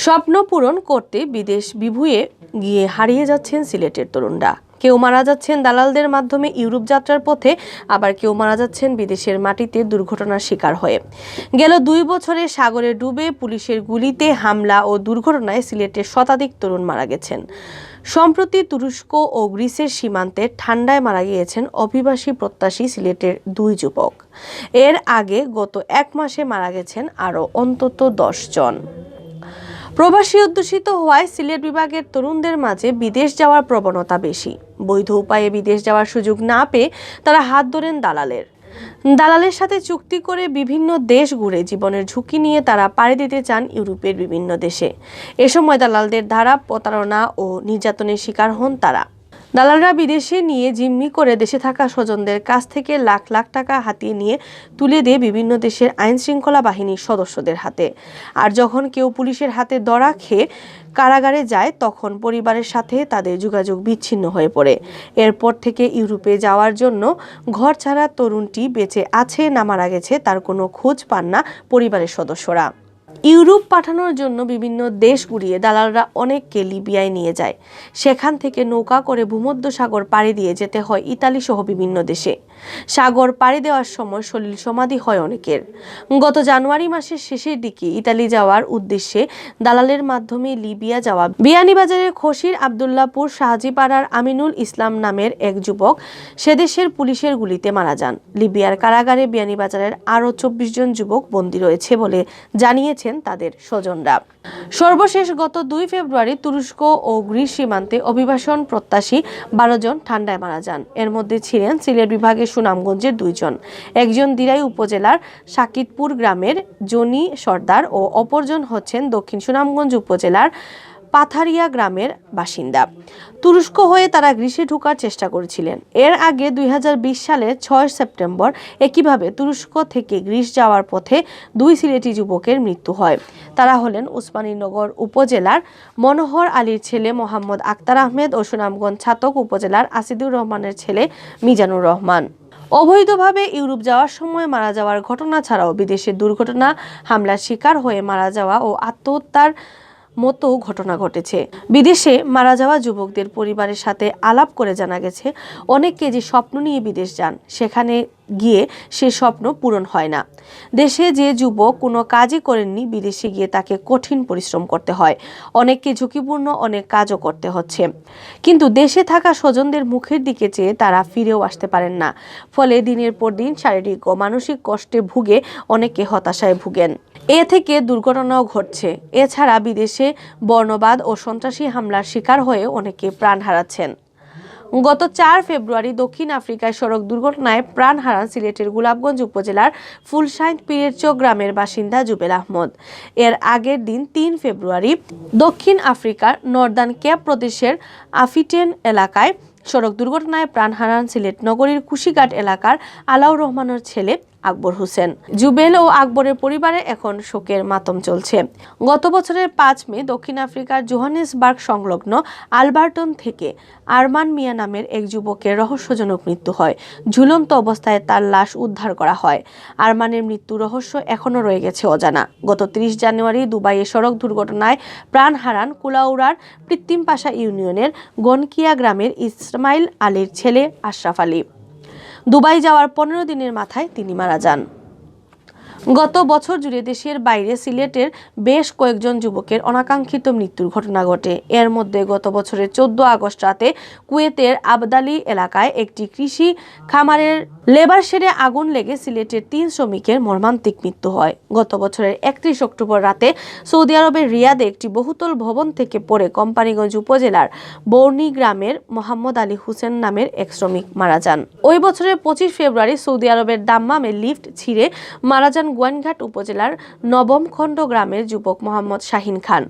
স্বপ্ন পূরণ করতে বিদেশ বিভুঁয়ে গিয়ে হারিয়ে যাচ্ছেন সিলেটের তরুণরা। কেউ মারা যাচ্ছেন দালালদের মাধ্যমে ইউরোপ যাত্রার পথে, আবার কেউ মারা যাচ্ছেন বিদেশের মাটিতে দুর্ঘটনার শিকার হয়ে। গেল 2 বছরে সাগরে ডুবে, পুলিশের গুলিতে, হামলা ও দুর্ঘটনায় সিলেটের শতাধিক তরুণ মারা গেছেন। সম্প্রতি তুরস্ক ও গ্রিসের সীমান্তে ঠান্ডায় মারা গিয়েছেন অভিবাসী প্রত্যাশী সিলেটের 2 যুবক। এর আগে গত 1 মাসে মারা গেছেন আরও অন্তত 10 জন। প্রবাসী অধ্যুষিত হওয়ায় সিলেট বিভাগের তরুণদের মাঝে বিদেশ যাওয়ার প্রবণতা বেশি। বৈধ উপায়ে বিদেশ যাওয়ার সুযোগ না পেয়ে তারা হাত ধরেন দালালের সাথে চুক্তি করে বিভিন্ন দেশ ঘুরে জীবনের ঝুঁকি নিয়ে তারা পাড়ি দিতে চান ইউরোপের বিভিন্ন দেশে। এ সময় দালালদের দ্বারা প্রতারণা ও নির্যাতনের শিকার হন তারা। দালালরা বিদেশে নিয়ে জিম্মি করে দেশে থাকা স্বজনদের কাছ থেকে লাখ লাখ টাকা হাতিয়ে নিয়ে তুলে দিয়ে বিভিন্ন দেশের আইন শৃঙ্খলা বাহিনীর সদস্যদের হাতে। আর যখন কেউ পুলিশের হাতে ধরা খেয়ে কারাগারে যায়, তখন পরিবারের সাথে তাদের যোগাযোগ বিচ্ছিন্ন হয়ে পড়ে। এরপর থেকে ইউরোপে যাওয়ার জন্য ঘর ছাড়া তরুণটি বেঁচে আছে না মারা গেছে তার কোনো খোঁজ পান না পরিবারের সদস্যরা। ইউরোপ পাঠানোর জন্য বিভিন্ন দেশ ঘুরিয়ে দালালরা অনেককে লিবিয়ায় নিয়ে যায়। সেখান থেকে নৌকা করে ভূমধ্যসাগর পাড়ি দিয়ে যেতে হয় ইতালি সহ বিভিন্ন দেশে। সাগর পাড়ি দেওয়ার সময় সলিল সমাধি হয় অনেকের। গত জানুয়ারি মাসের শেষের দিকে ইতালি যাওয়ার উদ্দেশ্যে দালালের মাধ্যমে লিবিয়া যাওয়া বিয়ানীবাজারের খসির আবদুল্লাপুর শাহজিপাড়ার আমিনুল ইসলাম নামের এক যুবক সেদেশের পুলিশের গুলিতে মারা যান। লিবিয়ার কারাগারে বিয়ানীবাজারের আরও 24 জন যুবক বন্দী রয়েছে বলে জানিয়েছেন তাদের স্বজনরা। সর্বশেষ গত 2 ফেব্রুয়ারি তুরস্ক ও গ্রিস সীমান্তে অভিবাসন প্রত্যাশী 12 জন ঠান্ডায় মারা যান। এর মধ্যে ছিলেন সিলেট বিভাগের সুনামগঞ্জের 2 জন, একজন দিরাই উপজেলার সাকিতপুর গ্রামের জনি সর্দার ও অপরজন হচ্ছেন দক্ষিণ সুনামগঞ্জ উপজেলার পাথারিয়া গ্রামের বাসিন্দা। তুরস্ক হয়ে তারা গ্রিসে ঢোকার চেষ্টা করেছিলেন। এর আগে 2020 সালের 6 সেপ্টেম্বর একইভাবে তুরস্ক থেকে গ্রিস যাওয়ার পথে 2 সিলেটি যুবকের মৃত্যু হয়। তারা হলেন উসমানীনগর উপজেলার মনোহর আলীর ছেলে মোহাম্মদ আক্তার আহমেদ ও সুনামগঞ্জ ছাতক উপজেলার আসিদুর রহমানের ছেলে মিজানুর রহমান। অবৈধভাবে ইউরোপ যাওয়ার সময় মারা যাওয়ার ঘটনা ছাড়াও বিদেশে দুর্ঘটনা, হামলার শিকার হয়ে মারা যাওয়া ও আত্মহত্যার মতো ঘটনা ঘটেছে। বিদেশে মারা যাওয়া যুবকদের পরিবারের সাথে আলাপ করে জানা গেছে, অনেকে যে স্বপ্ন নিয়ে বিদেশ যান, সেখানে গিয়ে সে স্বপ্ন পূরণ হয় না। দেশে যে যুবক কোনো কাজই করেননি, বিদেশে গিয়ে তাকে কঠিন পরিশ্রম করতে হয়। অনেককে ঝুঁকিপূর্ণ অনেক কাজও করতে হচ্ছে, কিন্তু দেশে থাকা স্বজনদের মুখের দিকে চেয়ে তারা ফিরেও আসতে পারেন না। ফলে দিনের পর দিন শারীরিক ও মানসিক কষ্টে ভুগে অনেকে হতাশায় ভুগেন। এ থেকে দুর্ঘটনাও ঘটছে। এছাড়া বিদেশে বর্ণবাদ ও সন্ত্রাসী হামলার শিকার হয়ে অনেকে প্রাণ হারাচ্ছেন। গত 4 ফেব্রুয়ারি দক্ষিণ আফ্রিকায় সড়ক দুর্ঘটনায় প্রাণ হারান সিলেটের গোলাপগঞ্জ উপজেলার ফুলসাইন্ট পীরেরচক গ্রামের বাসিন্দা জুবেল আহমদ। এর আগের দিন 3 ফেব্রুয়ারি দক্ষিণ আফ্রিকার নর্দার্ন কেপ প্রদেশের আফিটেন এলাকায় সড়ক দুর্ঘটনায় প্রাণ হারান সিলেট নগরীর কুশিঘাট এলাকার আলাউর রহমানের ছেলে আকবর হোসেন। জুবেল ও আকবরের পরিবারে এখন শোকের মাতম চলছে। গত বছরের 5 মে দক্ষিণ আফ্রিকার জোহানেসবার্গ সংলগ্ন আলবার্টন থেকে আরমান মিয়া নামের এক যুবকের রহস্যজনক মৃত্যু হয়। ঝুলন্ত অবস্থায় তার লাশ উদ্ধার করা হয়। আরমানের মৃত্যু রহস্য এখনও রয়ে গেছে অজানা। গত 30 জানুয়ারি দুবাইয়ে সড়ক দুর্ঘটনায় প্রাণ হারান কুলাউড়ার কৃত্রিমপাশা ইউনিয়নের গনকিয়া গ্রামের ইসমাইল আলীর ছেলে আশরাফ আলী। দুবাই যাওয়ার 15 দিনের মাথায় তিনি মারা যান। গত বছর জুড়ে দেশের বাইরে সিলেটের বেশ কয়েকজন যুবকের অনাকাঙ্ক্ষিত মৃত্যুর ঘটনা ঘটে। এর মধ্যে গত বছরের 14 আগস্ট রাতে কুয়েতের আবদালি এলাকায় একটি কৃষি খামারের লেবার শেডে আগুন লেগে সিলেটের 3 শ্রমিকের মর্মান্তিক মৃত্যু হয়। গত বছরের 31 অক্টোবর রাতে সৌদি আরবের রিয়াদে একটি বহুতল ভবন থেকে পড়ে কোম্পানিগঞ্জ উপজেলার বর্ণী গ্রামের মোহাম্মদ আলী হোসেন নামের এক শ্রমিক মারা যান। ওই বছরের 25 ফেব্রুয়ারি সৌদি আরবের দাম্মামে লিফট ছিঁড়ে মারা যান গোয়াইনঘাট উপজেলার নবম খণ্ড গ্রামের যুবক মোহাম্মদ শাহিন খান।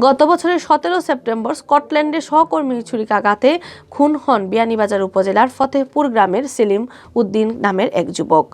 গত বছরের 17 সেপ্টেম্বর স্কটল্যান্ডে সহকর্মীর ছুরিকাঘাতে খুন হন বিয়ানীবাজার উপজেলার ফতেহপুর গ্রামের সেলিম উদ্দিন নামের এক যুবক।